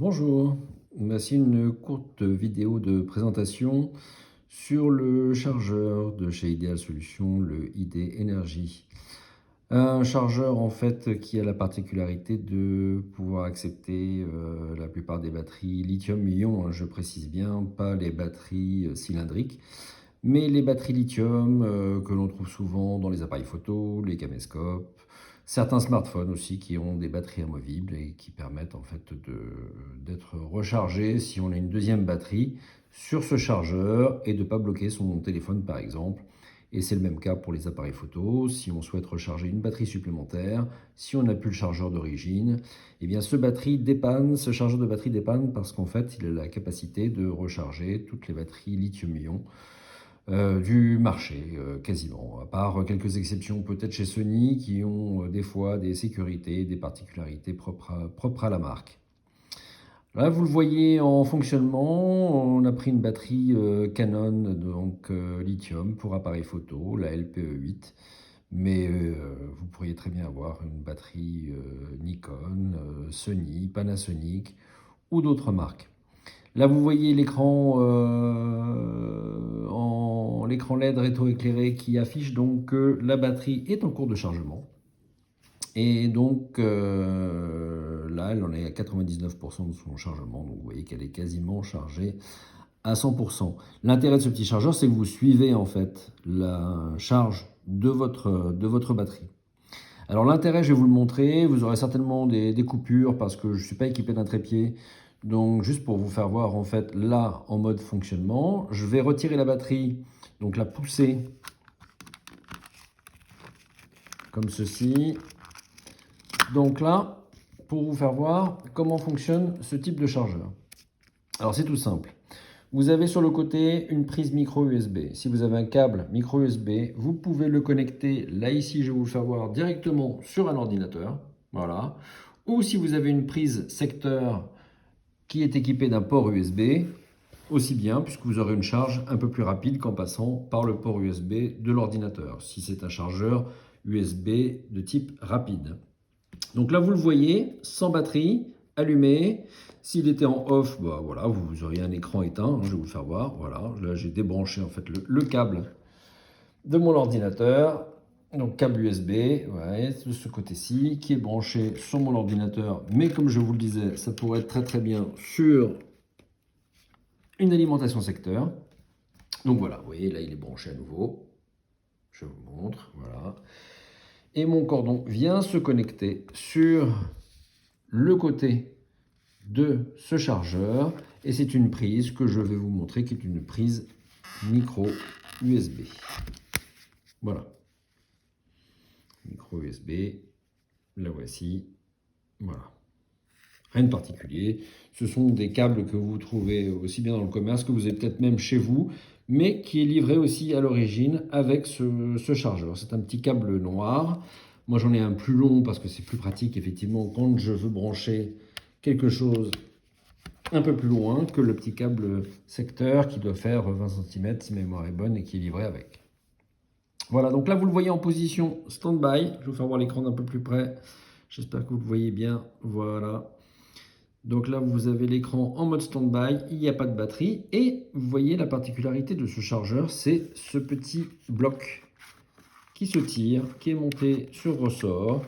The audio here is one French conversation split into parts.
Bonjour, voici une courte vidéo de présentation sur le chargeur de chez Ideal Solutions, le ID Energy. Un chargeur en fait qui a la particularité de pouvoir accepter la plupart des batteries lithium-ion, hein, je précise bien, pas les batteries cylindriques, mais les batteries lithium que l'on trouve souvent dans les appareils photo, les caméscopes, certains smartphones aussi qui ont des batteries amovibles et qui permettent en fait d'être rechargés si on a une deuxième batterie sur ce chargeur et de ne pas bloquer son téléphone par exemple. Et c'est le même cas pour les appareils photo. Si on souhaite recharger une batterie supplémentaire, si on n'a plus le chargeur d'origine, eh bien ce chargeur de batterie dépanne parce qu'en fait il a la capacité de recharger toutes les batteries lithium-ion du marché, quasiment, à part quelques exceptions peut-être chez Sony qui ont des fois des sécurités, des particularités propres à la marque. Là, vous le voyez en fonctionnement, on a pris une batterie Canon, donc lithium pour appareil photo, la LPE8, mais vous pourriez très bien avoir une batterie Nikon, Sony, Panasonic ou d'autres marques. Là, vous voyez l'écran LED rétroéclairé qui affiche donc que la batterie est en cours de chargement. Et donc là, elle en est à 99% de son chargement. Donc vous voyez qu'elle est quasiment chargée à 100%. L'intérêt de ce petit chargeur, c'est que vous suivez en fait la charge de votre batterie. Alors l'intérêt, je vais vous le montrer. Vous aurez certainement des coupures parce que je ne suis pas équipé d'un trépied. Donc juste pour vous faire voir en fait là en mode fonctionnement, je vais retirer la batterie, donc la pousser comme ceci. Donc là, pour vous faire voir comment fonctionne ce type de chargeur. Alors c'est tout simple. Vous avez sur le côté une prise micro USB. Si vous avez un câble micro USB, vous pouvez le connecter, là ici je vais vous le faire voir, directement sur un ordinateur. Voilà. Ou si vous avez une prise secteur qui est équipée d'un port USB, aussi bien puisque vous aurez une charge un peu plus rapide qu'en passant par le port USB de l'ordinateur, si c'est un chargeur USB de type rapide. Donc là, vous le voyez, sans batterie, allumé. S'il était en off, bah voilà, vous auriez un écran éteint. Je vais vous le faire voir. Voilà, là, j'ai débranché en fait le câble de mon ordinateur. Donc câble USB, ouais, de ce côté-ci, qui est branché sur mon ordinateur. Mais comme je vous le disais, ça pourrait être très très bien sur une alimentation secteur. Donc voilà, vous voyez, là, il est branché à nouveau. Je vous montre, voilà. Et mon cordon vient se connecter sur le côté de ce chargeur et c'est une prise que je vais vous montrer qui est une prise micro USB. Voilà. Micro USB, la voici. Voilà. Rien de particulier. Ce sont des câbles que vous trouvez aussi bien dans le commerce que vous avez peut-être même chez vous, mais qui est livré aussi à l'origine avec ce chargeur. C'est un petit câble noir. Moi, j'en ai un plus long parce que c'est plus pratique, effectivement, quand je veux brancher quelque chose un peu plus loin que le petit câble secteur qui doit faire 20 cm si ma mémoire est bonne et qui est livré avec. Voilà, donc là, vous le voyez en position stand-by. Je vais vous faire voir l'écran d'un peu plus près. J'espère que vous le voyez bien. Voilà. Donc là, vous avez l'écran en mode stand-by, il n'y a pas de batterie. Et vous voyez la particularité de ce chargeur, c'est ce petit bloc qui se tire, qui est monté sur ressort.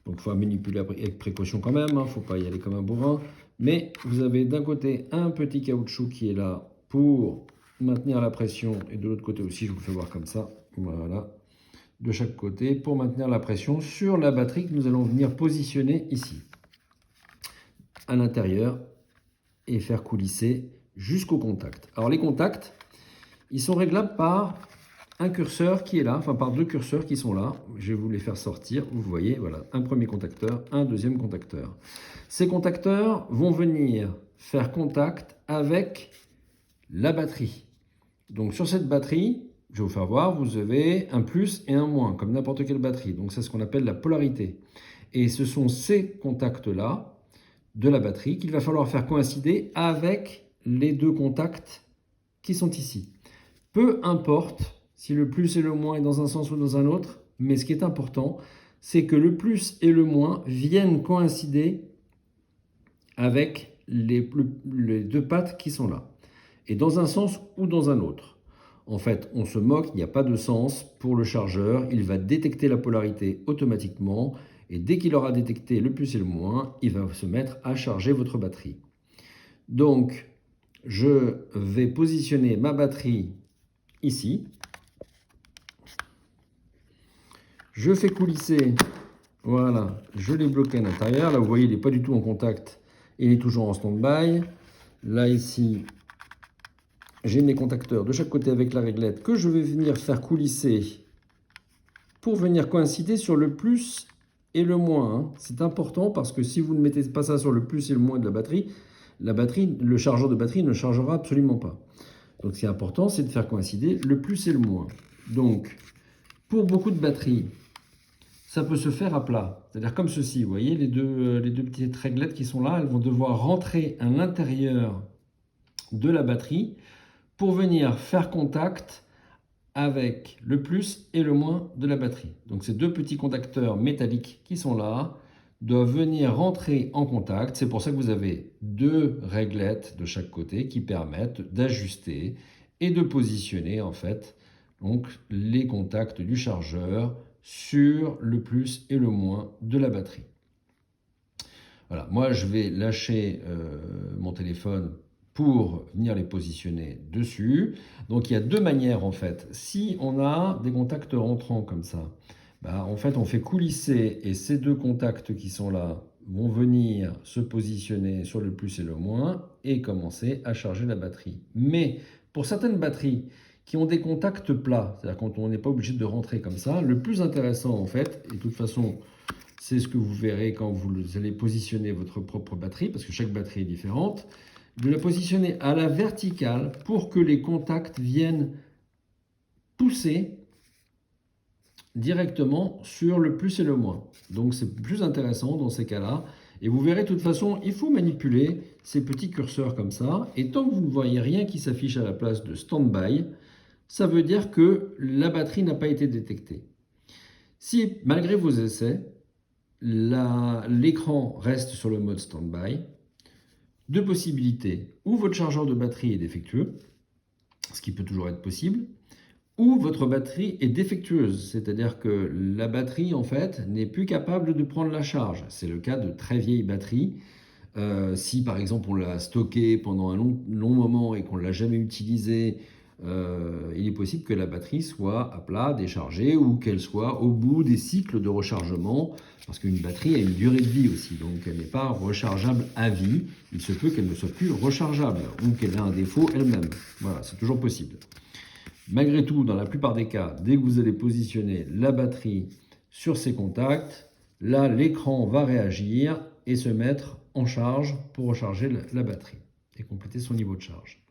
Donc il faut manipuler avec précaution quand même, il ne faut pas y aller comme un bourrin. Mais vous avez d'un côté un petit caoutchouc qui est là pour maintenir la pression. Et de l'autre côté aussi, je vous le fais voir comme ça. Voilà. De chaque côté pour maintenir la pression sur la batterie que nous allons venir positionner ici à l'intérieur et faire coulisser jusqu'au contact. Alors les contacts, ils sont réglables par un curseur qui est là, enfin par deux curseurs qui sont là. Je vais vous les faire sortir. Vous voyez, voilà, un premier contacteur, un deuxième contacteur. Ces contacteurs vont venir faire contact avec la batterie. Donc sur cette batterie, je vais vous faire voir, vous avez un plus et un moins, comme n'importe quelle batterie. Donc c'est ce qu'on appelle la polarité. Et ce sont ces contacts-là de la batterie qu'il va falloir faire coïncider avec les deux contacts qui sont ici. Peu importe si le plus et le moins est dans un sens ou dans un autre, mais ce qui est important, c'est que le plus et le moins viennent coïncider avec les deux pattes qui sont là, et dans un sens ou dans un autre. En fait, on se moque, il n'y a pas de sens pour le chargeur, il va détecter la polarité automatiquement, et dès qu'il aura détecté le plus et le moins, il va se mettre à charger votre batterie. Donc, je vais positionner ma batterie ici. Je fais coulisser, voilà, je l'ai bloqué à l'intérieur. Là, vous voyez, il n'est pas du tout en contact, il est toujours en stand-by. Là, ici, j'ai mes contacteurs de chaque côté avec la réglette que je vais venir faire coulisser pour venir coïncider sur le plus et le moins. Hein. C'est important parce que si vous ne mettez pas ça sur le plus et le moins de la batterie, le chargeur de batterie ne chargera absolument pas. Donc, ce qui est important, c'est de faire coïncider le plus et le moins. Donc, pour beaucoup de batteries, ça peut se faire à plat. C'est-à-dire comme ceci, vous voyez, les deux petites réglettes qui sont là, elles vont devoir rentrer à l'intérieur de la batterie pour venir faire contact avec le plus et le moins de la batterie. Donc ces deux petits contacteurs métalliques qui sont là doivent venir rentrer en contact. C'est pour ça que vous avez deux réglettes de chaque côté qui permettent d'ajuster et de positionner en fait donc, les contacts du chargeur sur le plus et le moins de la batterie. Voilà, moi je vais lâcher mon téléphone pour venir les positionner dessus. Donc il y a deux manières en fait. Si on a des contacts rentrants comme ça, bah, en fait on fait coulisser et ces deux contacts qui sont là vont venir se positionner sur le plus et le moins et commencer à charger la batterie. Mais pour certaines batteries qui ont des contacts plats, c'est-à-dire quand on n'est pas obligé de rentrer comme ça, le plus intéressant en fait, et de toute façon c'est ce que vous verrez quand vous allez positionner votre propre batterie, parce que chaque batterie est différente, de la positionner à la verticale pour que les contacts viennent pousser directement sur le plus et le moins. Donc c'est plus intéressant dans ces cas-là. Et vous verrez de toute façon, il faut manipuler ces petits curseurs comme ça. Et tant que vous ne voyez rien qui s'affiche à la place de stand-by, ça veut dire que la batterie n'a pas été détectée. Si malgré vos essais, l'écran reste sur le mode stand-by, deux possibilités. Ou votre chargeur de batterie est défectueux, ce qui peut toujours être possible, ou votre batterie est défectueuse, c'est-à-dire que la batterie en fait n'est plus capable de prendre la charge. C'est le cas de très vieilles batteries. Si par exemple on l'a stockée pendant un long moment et qu'on ne l'a jamais utilisée, il est possible que la batterie soit à plat, déchargée, ou qu'elle soit au bout des cycles de rechargement, parce qu'une batterie a une durée de vie aussi, donc elle n'est pas rechargeable à vie. Il se peut qu'elle ne soit plus rechargeable, ou qu'elle ait un défaut elle-même. Voilà, c'est toujours possible. Malgré tout, dans la plupart des cas, dès que vous allez positionner la batterie sur ses contacts, là, l'écran va réagir et se mettre en charge pour recharger la batterie et compléter son niveau de charge.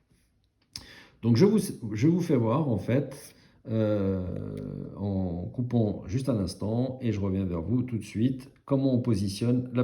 Donc, je vous fais voir, en fait, en coupant juste un instant, et je reviens vers vous tout de suite, comment on positionne la batterie.